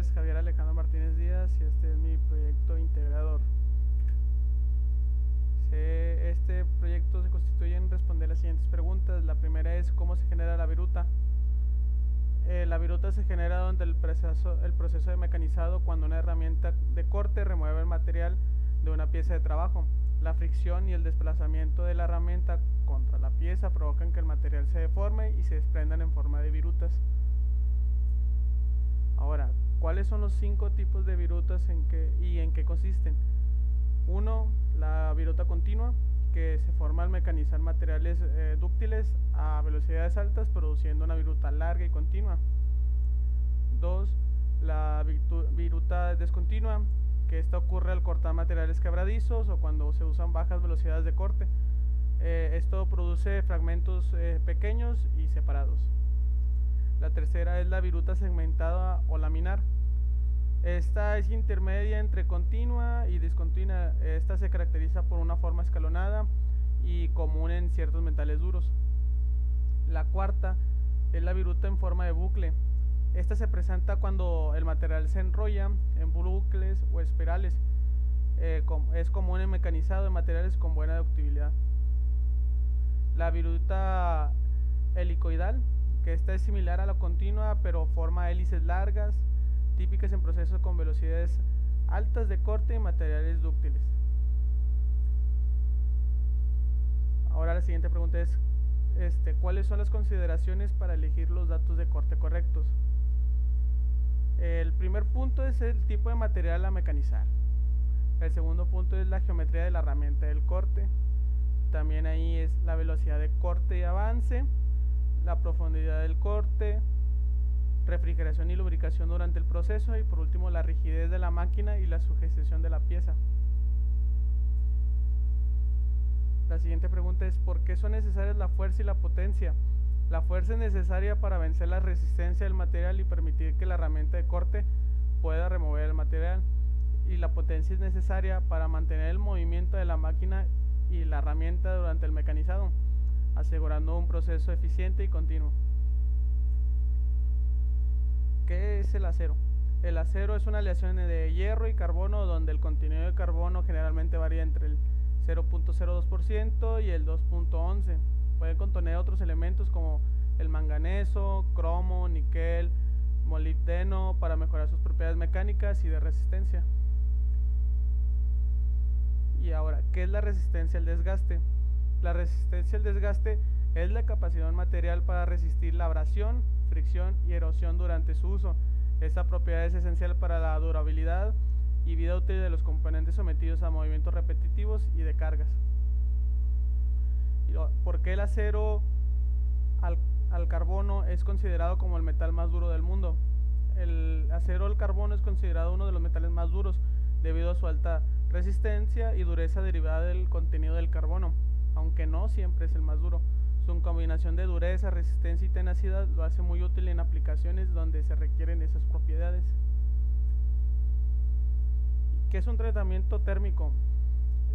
es Javier Alejandro Martínez Díaz y este es mi proyecto integrador. Este proyecto se constituye en responder las siguientes preguntas. La primera es ¿cómo se genera la viruta? La viruta se genera durante el proceso de mecanizado cuando una herramienta de corte remueve el material de una pieza de trabajo. La fricción y el desplazamiento de la herramienta contra la pieza provocan que el material se deforme y se desprendan en forma de virutas. Ahora, ¿cuáles son los 5 tipos de virutas y en qué consisten? 1. La viruta continua, que se forma al mecanizar materiales dúctiles a velocidades altas, produciendo una viruta larga y continua. 2. La viruta descontinua, que esta ocurre al cortar materiales quebradizos o cuando se usan bajas velocidades de corte. Esto produce fragmentos pequeños y separados. La tercera es la viruta segmentada o laminar. Esta es intermedia entre continua y discontinua. Esta se caracteriza por una forma escalonada y común en ciertos metales duros. La cuarta es la viruta en forma de bucle. Esta se presenta cuando el material se enrolla en bucles o espirales. Es común en mecanizado de materiales con buena ductibilidad. La viruta helicoidal, que esta es similar a la continua pero forma hélices largas, típicas en procesos con velocidades altas de corte y materiales dúctiles. Ahora la siguiente pregunta es ¿cuáles son las consideraciones para elegir los datos de corte correctos? El primer punto es el tipo de material a mecanizar. El segundo punto es la geometría de la herramienta del corte. También ahí es la velocidad de corte y avance, la profundidad del corte, refrigeración y lubricación durante el proceso y por último la rigidez de la máquina y la sujeción de la pieza. La siguiente pregunta es ¿por qué son necesarias la fuerza y la potencia? La fuerza es necesaria para vencer la resistencia del material y permitir que la herramienta de corte pueda remover el material, y la potencia es necesaria para mantener el movimiento de la máquina y la herramienta durante el mecanizado, asegurando un proceso eficiente y continuo. ¿Qué es el acero? El acero es una aleación de hierro y carbono donde el contenido de carbono generalmente varía entre el 0.02% y el 2.11%. Puede contener otros elementos como el manganeso, cromo, níquel, molibdeno para mejorar sus propiedades mecánicas y de resistencia. Y ahora, ¿qué es la resistencia al desgaste? La resistencia al desgaste es la capacidad de un material para resistir la abrasión, fricción y erosión durante su uso. Esta propiedad es esencial para la durabilidad y vida útil de los componentes sometidos a movimientos repetitivos y de cargas. ¿Por qué el acero al carbono es considerado como el metal más duro del mundo? El acero al carbono es considerado uno de los metales más duros debido a su alta resistencia y dureza derivada del contenido del carbono, aunque no siempre es el más duro. Su combinación de dureza, resistencia y tenacidad lo hace muy útil en aplicaciones donde se requieren esas propiedades. ¿Qué es un tratamiento térmico?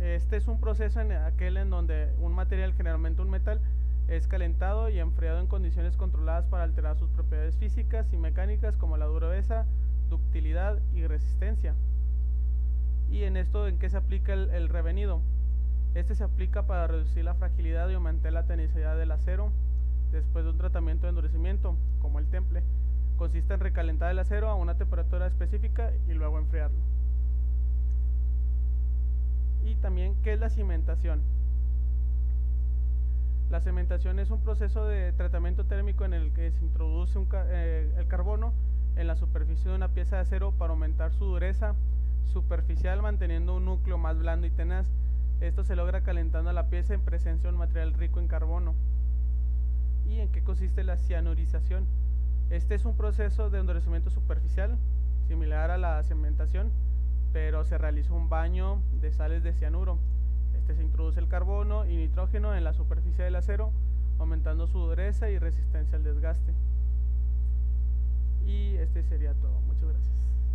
Este es un proceso en donde un material, generalmente un metal, es calentado y enfriado en condiciones controladas para alterar sus propiedades físicas y mecánicas como la dureza, ductilidad y resistencia. ¿Y en esto en qué se aplica el revenido? Este se aplica para reducir la fragilidad y aumentar la tenacidad del acero después de un tratamiento de endurecimiento, como el temple. Consiste en recalentar el acero a una temperatura específica y luego enfriarlo. Y también, ¿qué es la cimentación? La cimentación es un proceso de tratamiento térmico en el que se introduce el carbono en la superficie de una pieza de acero para aumentar su dureza superficial, manteniendo un núcleo más blando y tenaz. Esto se logra calentando la pieza en presencia de un material rico en carbono. ¿Y en qué consiste la cianurización? Este es un proceso de endurecimiento superficial, similar a la cimentación, pero se realiza un baño de sales de cianuro. Se introduce el carbono y nitrógeno en la superficie del acero, aumentando su dureza y resistencia al desgaste. Y este sería todo. Muchas gracias.